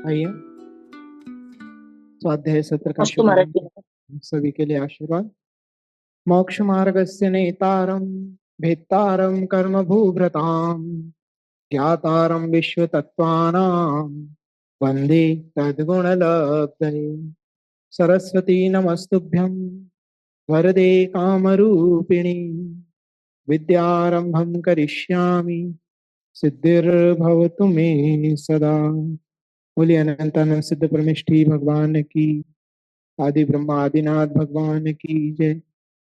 आइए स्वाध्याय सत्र का अस्तु महाराज शुभारंभ जी। करते हैं। सभी के लिए आशीर्वाद। मोक्ष मार्गस्य नेतारं भेत्तारं कर्म भूभृतां ज्ञातारं विश्वतत्त्वानां वन्दे तद्गुणलब्धये। सरस्वती नमस्तुभ्यं वरदे कामरूपिणी विद्यारंभं करिष्यामि सिद्धिर्भवतु मे सदा। बोलिए अनंतानंद सिद्ध परमेष्ठी भगवान की, आदि ब्रह्मा आदिनाथ भगवान की जय।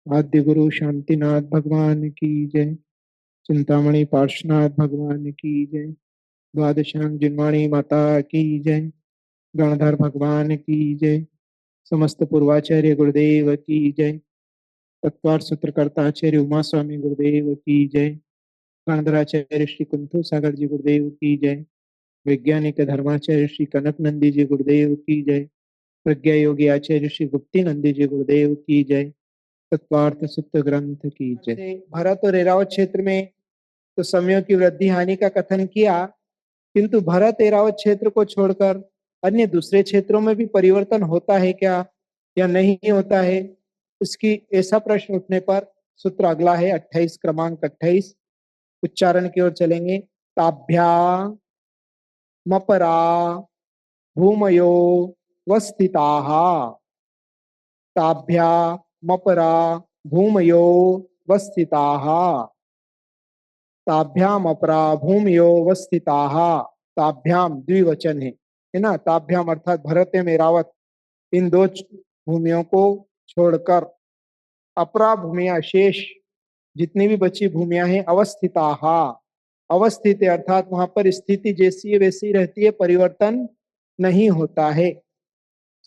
आद्य गुरु शांतिनाथ भगवान की जय। चिंतामणि पार्श्वनाथ भगवान की जय। द्वादशांग जिनवाणी माता की जय। गणधर भगवान की जय। समस्त पूर्वाचार्य गुरुदेव की जय। तत्वार सूत्रकर्ता आचार्य उमा स्वामी गुरुदेव की जय। गणधराचार्य श्री कुंथु सागर जी गुरुदेव की जय। वैज्ञानिक धर्माचार्य श्री कनक नंदी जी गुरुदेव की जय। प्रज्ञा योगी आचार्य श्री गुप्ती नंदी जी गुरुदेव की जय। तत्वार्थ सूत्र ग्रंथ की जय। भरत और एरावत क्षेत्र में तो समयों की वृद्धि हानि का कथन किया, किंतु भरत एरावत क्षेत्र को छोड़कर अन्य दूसरे क्षेत्रों में भी परिवर्तन होता है क्या या नहीं होता है, इसकी ऐसा प्रश्न उठने पर सूत्र अगला है 28, क्रमांक 28। उच्चारण की ओर चलेंगे। ताभ्या मपरा भूमयो वस्थिताः। ताभ्या मपरा भूमयो वस्थिताः। ताभ्याम अपरा भूमियो वस्थिताः। ताभ्याम द्विवचन है ना। ताभ्याम अर्थात भरत एवं एरावत इन दो भूमियों को छोड़कर अपरा भूमिया शेष जितनी भी बची भूमिया हैं अवस्थिताः। अवस्थित अर्थात वहां पर स्थिति जैसी है वैसी रहती है, परिवर्तन नहीं होता है।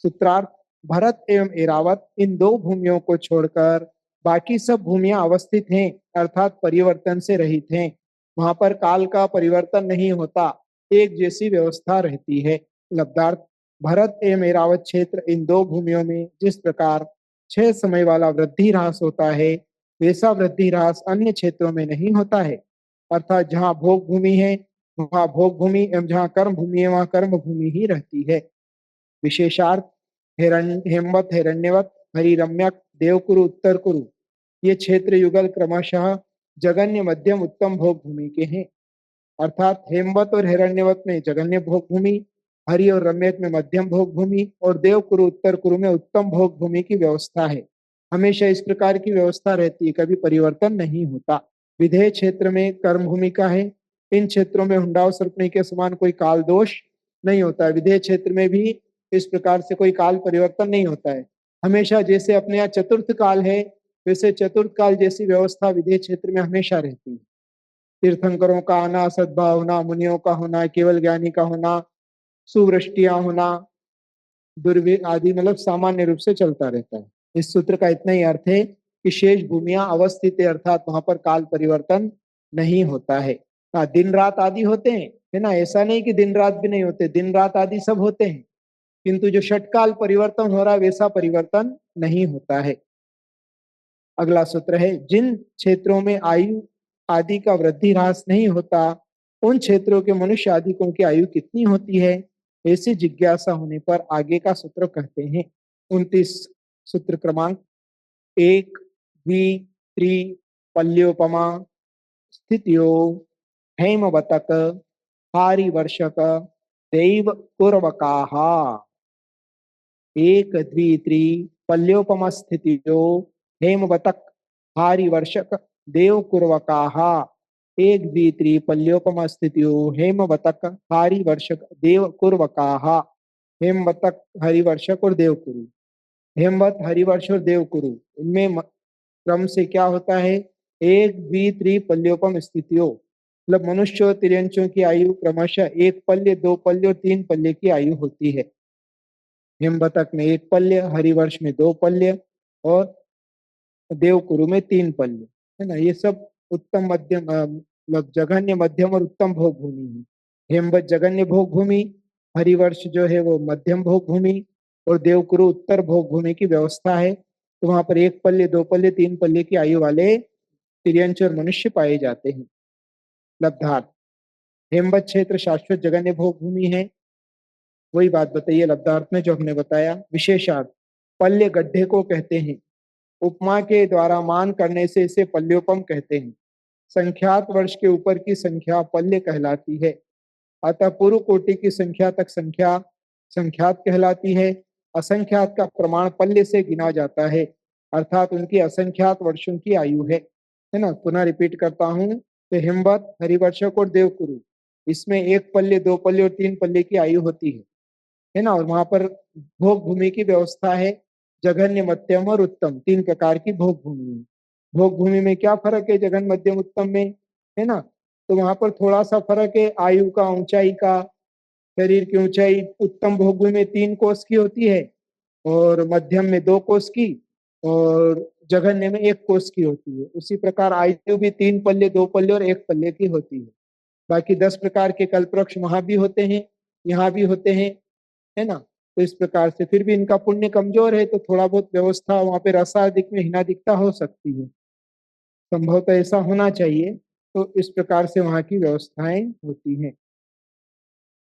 सूत्रार्थ, भरत एवं एरावत इन दो भूमियों को छोड़कर बाकी सब भूमियां अवस्थित हैं, अर्थात परिवर्तन से रहित हैं। वहां पर काल का परिवर्तन नहीं होता, एक जैसी व्यवस्था रहती है। लब्धार्थ, भरत एवं एरावत क्षेत्र इन दो भूमियों में जिस प्रकार 6 समय वाला वृद्धि ह्रास होता है, वैसा वृद्धि ह्रास अन्य क्षेत्रों में नहीं होता है। अर्थात जहाँ भोग भूमि है वहां भोग भूमि एवं जहाँ कर्म भूमि है वहां कर्म भूमि ही रहती है। विशेषार्थ, हेमवत हिरण्यवत हरिरम्यक देवकुरु उत्तर कुरु ये क्षेत्र युगल क्रमशः जगन्य मध्यम उत्तम भोग भूमि के हैं। अर्थात हेमवत और हिरण्यवत में जगन्य भोग भूमि, हरि और रम्यक में मध्यम भोग भूमि और देवकुरु उत्तर कुरु में उत्तम भोग भूमि की व्यवस्था है। हमेशा इस प्रकार की व्यवस्था रहती है, कभी परिवर्तन नहीं होता। विधेय क्षेत्र में कर्म भूमिका है। इन क्षेत्रों में हुंडाव सर्पणी के समान कोई काल दोष नहीं होता है। विधेय क्षेत्र में भी इस प्रकार से कोई काल परिवर्तन नहीं होता है। हमेशा जैसे अपने यहाँ चतुर्थ काल है, वैसे चतुर्थ काल जैसी व्यवस्था विधेय क्षेत्र में हमेशा रहती है। तीर्थंकरों का आना, सद्भावना, मुनियों का होना, केवल ज्ञानी का होना, सुवृष्टियां होना, दुर्वि आदि मतलब सामान्य रूप से चलता रहता है। इस सूत्र का इतना ही अर्थ है कि शेष भूमियां अवस्थित है, अर्थात वहां पर काल परिवर्तन नहीं होता है। हाँ, दिन रात आदि होते हैं, है ना। ऐसा नहीं कि दिन रात भी नहीं होते, दिन रात आदि सब होते हैं, किंतु जो षटकाल परिवर्तन हो रहा है वैसा परिवर्तन नहीं होता है। अगला सूत्र है, जिन क्षेत्रों में आयु आदि का वृद्धि ह्रास नहीं होता, उन क्षेत्रों के मनुष्य आदिकों की आयु कितनी होती है, ऐसी जिज्ञासा होने पर आगे का सूत्र कहते हैं। 29, सूत्र क्रमांक 1, द्वि त्रि पल्योपमा स्थितियो हेमवतक हारि वर्षक दैव कुर्वकाः। एक द्वित्री पल्योपम स्थितियो हेमवतक हारि वर्षक देव कुर्वकाः। एक द्वित्री पल्योपम स्थितियो हेमवतक हारि वर्षक देव कुर्वकाः। हेमवतक हरिवर्षक और देवकुरु। हेमवत हरिवर्ष और देवकुरु इनमें क्रम से क्या होता है, एक द्वित्री पल्योपम स्थितियों मतलब मनुष्य और तिर्यंचों की आयु क्रमशः एक पल्य, दो पल्य और तीन पल्य की आयु होती है। हिमबतक में एक पल्य, हरिवर्ष में दो पल्य और देवकुरु में तीन पल्य, है ना। ये सब उत्तम मध्यम मतलब जघन्य मध्यम और उत्तम भोग भूमि है। हेमवत जघन्य भोग भूमि, हरिवर्ष जो है वो मध्यम भोग भूमि और देवकुरु उत्तर भोग भूमि की व्यवस्था है। तो वहां पर एक पल्य, दो पल्य, तीन पल्य की आयु वाले तिर्यंच और मनुष्य पाए जाते हैं। लब्धार्थ, हेमवत क्षेत्र शाश्वत जघन्य भोग भूमि है। वही बात बताइए लब्धार्थ में जो हमने बताया। विशेषार्थ, पल्य गड्ढे को कहते हैं। उपमा के द्वारा मान करने से इसे पल्योपम कहते हैं। संख्यात वर्ष के ऊपर की संख्या पल्य कहलाती है। अतः पूर्व कोटि की संख्या तक संख्या संख्यात कहलाती है। असंख्यात का प्रमाण पल्य से गिना जाता है, अर्थात उनकी असंख्यात वर्षों की आयु है ना। पुनः रिपीट करता हूँ, तो हिमवत, हरिवर्षक और देवकुरु, इसमें एक पल्य, दो पल्य और तीन पल्य की आयु होती है ना। और वहां पर भोग भूमि की व्यवस्था है, जघन्य, मध्यम और उत्तम, तीन प्रकार की भोग भूमि है। भोग भूमि में क्या फर्क है जघन, मध्यम, उत्तम में, है ना। तो वहां पर थोड़ा सा फर्क है आयु का, ऊंचाई का। शरीर की ऊंचाई उत्तम भोग भूमि में 3 कोस की होती है, और मध्यम में 2 कोस की, और जघन्य में 1 कोस की होती है। उसी प्रकार आयु भी 3 पल्ले, 2 पल्ले और 1 पल्ले की होती है। बाकी 10 प्रकार के कल्पवृक्ष वहां भी होते हैं, यहाँ भी होते हैं, है ना। तो इस प्रकार से फिर भी इनका पुण्य कमजोर है, तो थोड़ा बहुत व्यवस्था वहां पे रसाधिक में हीनाधिकता हो सकती है, संभवतः ऐसा होना चाहिए। तो इस प्रकार से वहां की व्यवस्थाएं होती हैं।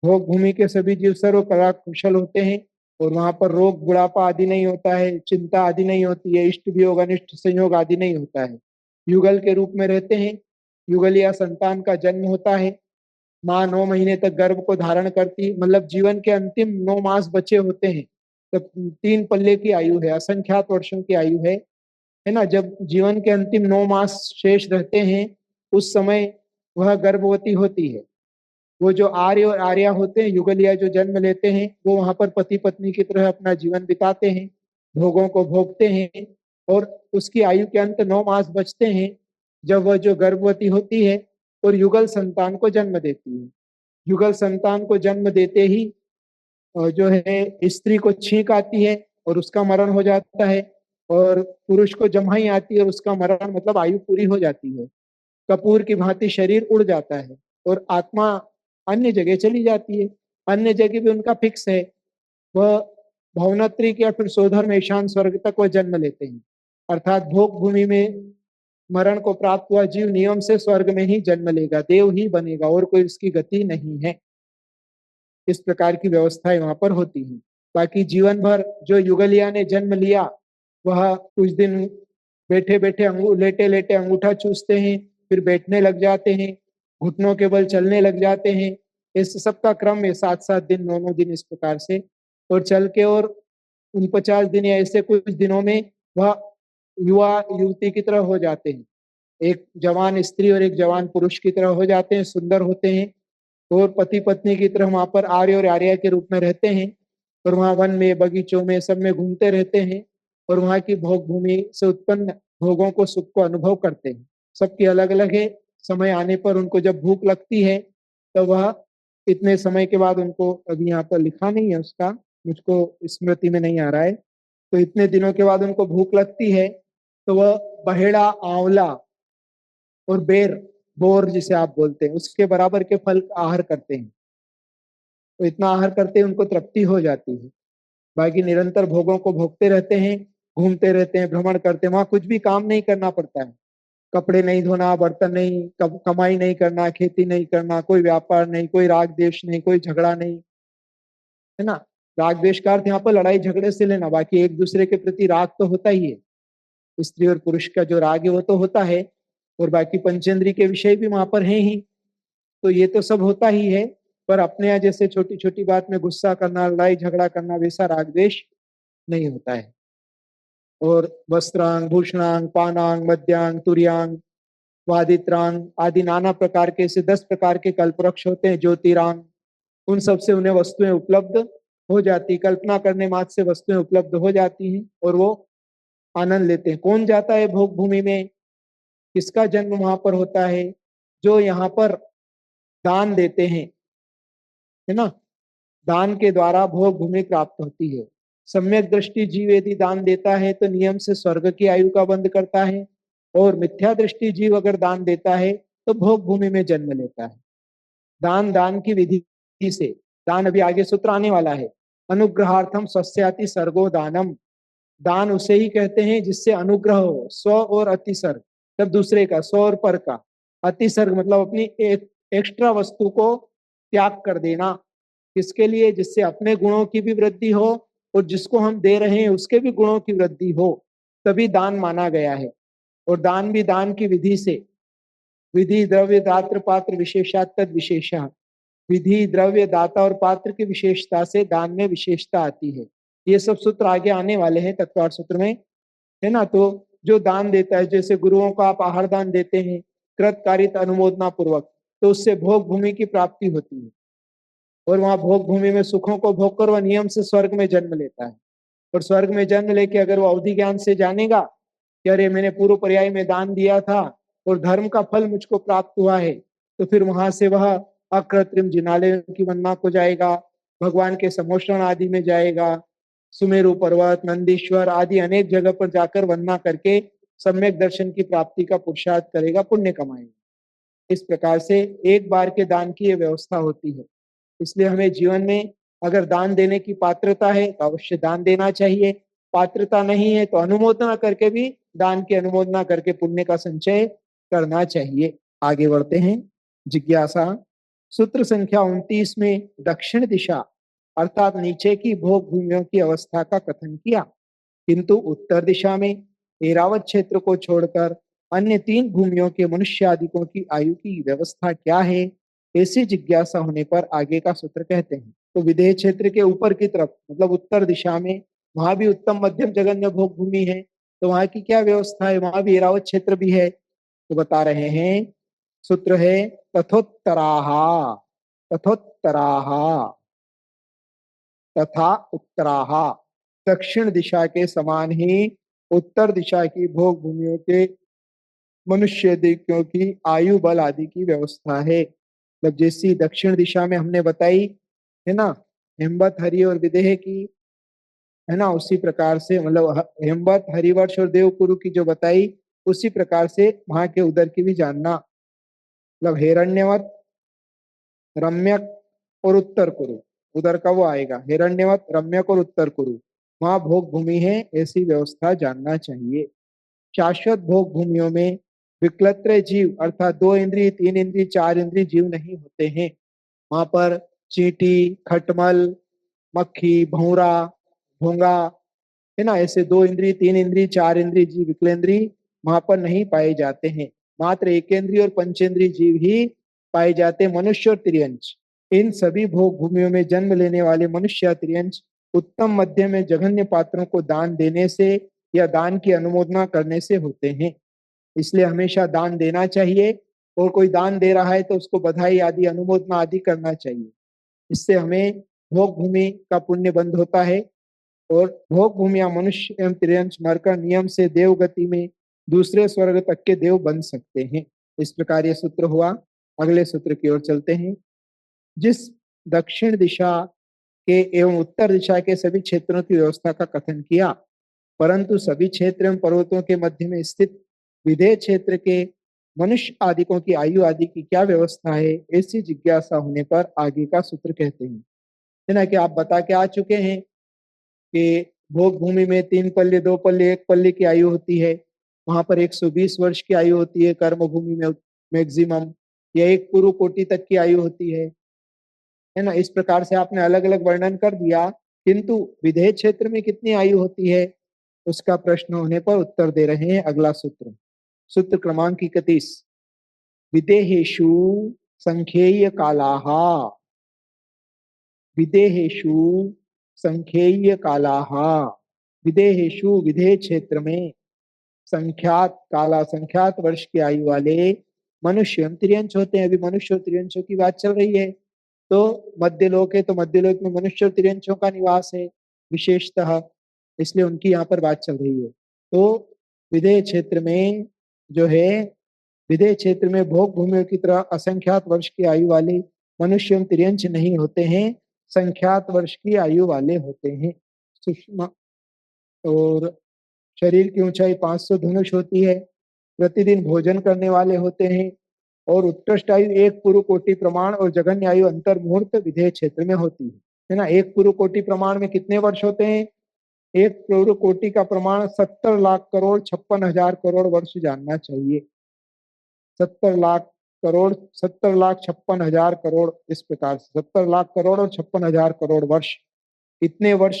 भोग भूमि के सभी जीव सर्व कला कुशल होते हैं, और वहां पर रोग, बुढ़ापा आदि नहीं होता है, चिंता आदि नहीं होती है, इष्ट वियोग, अनिष्ट संयोग आदि नहीं होता है। युगल के रूप में रहते हैं। युगल या संतान का जन्म होता है। माँ 9 महीने तक गर्भ को धारण करती, मतलब जीवन के अंतिम 9 मास बचे होते हैं, तब 3 पल्ले की आयु है, असंख्यात वर्षों की आयु है ना। जब जीवन के अंतिम 9 मास शेष रहते हैं, उस समय वह गर्भवती होती है। वो जो आर्य और आर्या होते हैं, युगलिया जो जन्म लेते हैं, वो वहां पर पति पत्नी की तरह अपना जीवन बिताते हैं, भोगों को भोगते हैं, और उसकी आयु के अंत 9 मास बचते हैं, जब वह जो गर्भवती होती है और युगल संतान को जन्म देती है। युगल संतान को जन्म देते ही जो है स्त्री को छींक आती है और उसका मरण हो जाता है, और पुरुष को जम्हाई आती है और उसका मरण, मतलब आयु पूरी हो जाती है। कपूर की भांति शरीर उड़ जाता है और आत्मा अन्य जगह चली जाती है। अन्य जगह भी उनका फिक्स है, वह भवनत्री या फिर सोधर में ईशान स्वर्ग तक वह जन्म लेते हैं। अर्थात भोग भूमि में मरण को प्राप्त हुआ जीव नियम से स्वर्ग में ही जन्म लेगा, देव ही बनेगा, और कोई उसकी गति नहीं है। इस प्रकार की व्यवस्थाएं वहां पर होती हैं। बाकी जीवन भर जो युगलिया ने जन्म लिया, वह कुछ दिन बैठे बैठे लेटे लेटे अंगूठा चूसते हैं, फिर बैठने लग जाते हैं, घुटनों के बल चलने लग जाते हैं। इस सबका क्रम है 7-7 दिन, 9-9 दिन, इस प्रकार से, और चल के, और 49 दिन या ऐसे कुछ दिनों में वह युवा युवती की तरह हो जाते हैं। एक जवान स्त्री और एक जवान पुरुष की तरह हो जाते हैं, सुंदर होते हैं, और पति पत्नी की तरह वहां पर आर्य और आर्या के रूप में रहते हैं, और वहां वन में, बगीचों में, सब में घूमते रहते हैं, और वहां की भोग भूमि से उत्पन्न भोगों को, सुख को अनुभव करते हैं। सबकी अलग अलग है। समय आने पर उनको जब भूख लगती है, तो वह इतने समय के बाद, उनको अभी यहाँ पर लिखा नहीं है उसका, मुझको स्मृति में नहीं आ रहा है, तो इतने दिनों के बाद उनको भूख लगती है, तो वह बहेड़ा, आंवला और बेर, बोर जिसे आप बोलते हैं, उसके बराबर के फल का आहार करते हैं। तो इतना आहार करते हैं उनको तृप्ति हो जाती है। बाकी निरंतर भोगों को भोगते रहते हैं, घूमते रहते हैं, भ्रमण करते हैं, वहां कुछ भी काम नहीं करना पड़ता है। कपड़े नहीं धोना, बर्तन नहीं, कमाई नहीं करना, खेती नहीं करना, कोई व्यापार नहीं, कोई राग देश नहीं, कोई झगड़ा नहीं, है ना। राग देश का अर्थ यहाँ पर लड़ाई झगड़े से लेना, बाकी एक दूसरे के प्रति राग तो होता ही है। स्त्री और पुरुष का जो राग है वो तो होता है, और बाकी पंचेंद्री के विषय भी वहां पर है ही, तो ये तो सब होता ही है। पर अपने यहाँ जैसे छोटी छोटी बात में गुस्सा करना, लड़ाई झगड़ा करना, वैसा राग द्वेष नहीं होता है। और वस्त्रांग, भूषणांग, पानांग, मद्यांग, तुर्यांग, वादित्रांग आदि नाना प्रकार के, ऐसे 10 प्रकार के कल्पवृक्ष होते हैं। ज्योतिरांग, उन सब से उन्हें वस्तुएं उपलब्ध हो जाती, कल्पना करने मात्र से वस्तुएं उपलब्ध हो जाती हैं, और वो आनंद लेते हैं। कौन जाता है भोग भूमि में, किसका जन्म वहां पर होता है? जो यहाँ पर दान देते हैं, है ना। दान के द्वारा भोग भूमि प्राप्त होती है। सम्यक दृष्टि जीव यदि दान देता है तो नियम से स्वर्ग की आयु का बंध करता है, और मिथ्या दृष्टि जीव अगर दान देता है तो भोग भूमि में जन्म लेता है। दान, दान की विधि से, दान अभी आगे सूत्र आने वाला है। अनुग्रहार्थम स्वस्याति सर्गो दानम, दान उसे ही कहते हैं जिससे अनुग्रह हो, स्व और अतिसर्ग, तब दूसरे का, स्व और पर का। अतिसर्ग मतलब अपनी एक एक्स्ट्रा वस्तु को त्याग कर देना, किसके लिए? जिससे अपने गुणों की भी वृद्धि हो और जिसको हम दे रहे हैं उसके भी गुणों की वृद्धि हो, तभी दान माना गया है। और दान भी दान की विधि से, विधि द्रव्य दात्र पात्र विशेषात तद विशेषः, विधि द्रव्य दाता और पात्र की विशेषता से दान में विशेषता आती है। ये सब सूत्र आगे आने वाले हैं तत्वार्थ सूत्र में, है ना। तो जो दान देता है, जैसे गुरुओं को आप आहार दान देते हैं कृतकारित अनुमोदना पूर्वक, तो उससे भोग भूमि की प्राप्ति होती है और वहां भोग भूमि में सुखों को भोग कर वह नियम से स्वर्ग में जन्म लेता है। और स्वर्ग में जन्म लेके अगर वो अवधि ज्ञान से जानेगा कि अरे मैंने पूर्व पर्याय में दान दिया था और धर्म का फल मुझको प्राप्त हुआ है, तो फिर वहां से वह अकृत्रिम जिनालय की वनना को जाएगा, भगवान के समोषण आदि में जाएगा, सुमेरु पर्वत नंदीश्वर आदि अनेक जगह पर जाकर वंदना करके सम्यक दर्शन की प्राप्ति का पुरुषार्थ करेगा, पुण्य कमाएगा। इस प्रकार से एक बार के दान की यह व्यवस्था होती है। इसलिए हमें जीवन में अगर दान देने की पात्रता है तो अवश्य दान देना चाहिए, पात्रता नहीं है तो अनुमोदना करके भी, दान की अनुमोदना करके पुण्य का संचय करना चाहिए। आगे बढ़ते हैं। जिज्ञासा। सूत्र संख्या 29 में दक्षिण दिशा अर्थात नीचे की भोग भूमियों की अवस्था का कथन किया, किंतु उत्तर दिशा में एरावत क्षेत्र को छोड़कर अन्य 3 भूमियों के मनुष्य आदिकों की आयु की व्यवस्था क्या है, ऐसी जिज्ञासा होने पर आगे का सूत्र कहते हैं। तो विदेह क्षेत्र के ऊपर की तरफ मतलब उत्तर दिशा में, वहां भी उत्तम मध्यम जघन्य भोग भूमि है, तो वहां की क्या व्यवस्था है? वहां भी एरावत क्षेत्र भी है। तो बता रहे हैं, सूत्र है तथोत्तराहा, तथोत्तराहा तथा उत्तराहा, दक्षिण दिशा के समान ही उत्तर दिशा की भोग भूमियों के मनुष्य दिक्यों की आयु बल आदि की व्यवस्था है। मतलब जैसी दक्षिण दिशा में हमने बताई है ना, हेमवत हरि और विदेह की, है ना, उसी प्रकार से मतलब हेमवत हरिवर्ष और देवकुरु की जो बताई, उसी प्रकार से वहां के उदर की भी जानना। मतलब हिरण्यवत, रम्यक और उत्तर कुरु, उधर का वो आएगा हिरण्यवत, रम्यक और उत्तर कुरु, वहां भोग भूमि है, ऐसी व्यवस्था जानना चाहिए। शाश्वत भोग भूमियों में विकलत्र जीव अर्थात 2 इंद्रिय 3 इंद्रिय 4 इंद्रिय जीव नहीं होते हैं। वहां पर चींटी, खटमल, मक्खी, भौरा, भोंगा, है ना, ऐसे 2 इंद्रिय 3 इंद्रिय 4 इंद्रिय जीव विकलेंद्रिय वहां पर नहीं पाए जाते हैं। मात्र एकेंद्रिय और पंचेंद्रिय जीव ही पाए जाते, मनुष्य और त्रियंश। इन सभी भोग भूमियों में जन्म लेने वाले मनुष्य या त्रियंश उत्तम मध्य में जघन्य पात्रों को दान देने से या दान की अनुमोदना करने से होते हैं। इसलिए हमेशा दान देना चाहिए और कोई दान दे रहा है तो उसको बधाई आदि अनुमोदना आदि करना चाहिए। इससे हमें भोग भूमि का पुण्य बंध होता है और भोग भूमि या मनुष्य एवं त्रियंश मरकर नियम से देव गति में दूसरे स्वर्ग तक के देव बन सकते हैं। इस प्रकार ये सूत्र हुआ। अगले सूत्र की ओर चलते हैं। जिस दक्षिण दिशा के एवं उत्तर दिशा के सभी क्षेत्रों की व्यवस्था का कथन किया, परंतु सभी क्षेत्र एवं पर्वतों के मध्य में स्थित विदेह क्षेत्र के मनुष्य आदिकों की आयु आदि की क्या व्यवस्था है, ऐसी जिज्ञासा होने पर आगे का सूत्र कहते हैं। है ना, कि आप बता के आ चुके हैं कि भोग भूमि में 3 पल्ले 2 पल्ले 1 पल्ले की आयु होती है, वहां पर 120 वर्ष की आयु होती है कर्म भूमि में मैक्सिमम, या 1 पूर्व कोटि तक की आयु होती है ना। इस प्रकार से आपने अलग अलग वर्णन कर दिया, किंतु विदेह क्षेत्र में कितनी आयु होती है उसका प्रश्न होने पर उत्तर दे रहे हैं अगला सूत्र। सूत्र क्रमांक 31। विदेहेषु संख्येय कालाः, विदेहेषु संख्येय कालाः, विदेहेषु विदेह क्षेत्र में संख्यात काला संख्यात वर्ष की आयु वाले मनुष्य त्रियंश होते हैं। अभी मनुष्य और त्रियंशों की बात चल रही है, तो मध्यलोक है तो मध्यलोक में मनुष्य और त्रियंशों का निवास है विशेषतः, इसलिए उनकी यहाँ पर बात चल रही है। तो विदेह क्षेत्र में जो है, विदेह क्षेत्र में भोग भूमियों की तरह असंख्यात वर्ष की आयु वाले मनुष्य एवं त्रियंश नहीं होते हैं, संख्यात वर्ष की आयु वाले होते हैं। सूक्ष्म और शरीर की ऊंचाई 500 धनुष होती है, प्रतिदिन भोजन करने वाले होते हैं और उत्कृष्ट आयु 1 पूर्व कोटि प्रमाण और जघन्य आयु अंतर मुहूर्त विधेय क्षेत्र में होती है ना। 1 पूर्व कोटि प्रमाण में कितने वर्ष होते हैं? 1 पूर्व कोटि का प्रमाण 70 लाख करोड़ 56 हजार करोड़ वर्ष जानना चाहिए। 70 लाख करोड़, 70,56,000 करोड़, इस प्रकार से 70,00,000 करोड़ और 56,000 करोड़ वर्ष, इतने वर्ष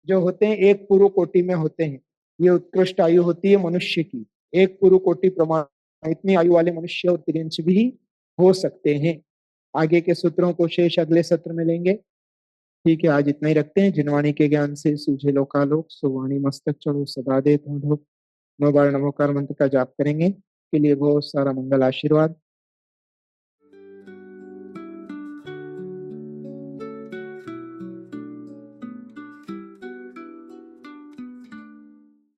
जो होते हैं एक पूर्व कोटि में होते हैं। ये उत्कृष्ट आयु होती है मनुष्य की, एक पूर्व कोटि प्रमाण इतनी आयु वाले मनुष्य और तिर्यंश भी हो सकते हैं। आगे के सूत्रों को शेष अगले सत्र में लेंगे। ठीक है, आज इतना ही रखते हैं। जिनवाणी के ज्ञान से सूझे लोकालोक, सुवाणी मस्तक चढ़ो सदा दे तुम लोग। 9 बार नमोकार मंत्र का जाप करेंगे, के लिए बहुत सारा मंगल आशीर्वाद।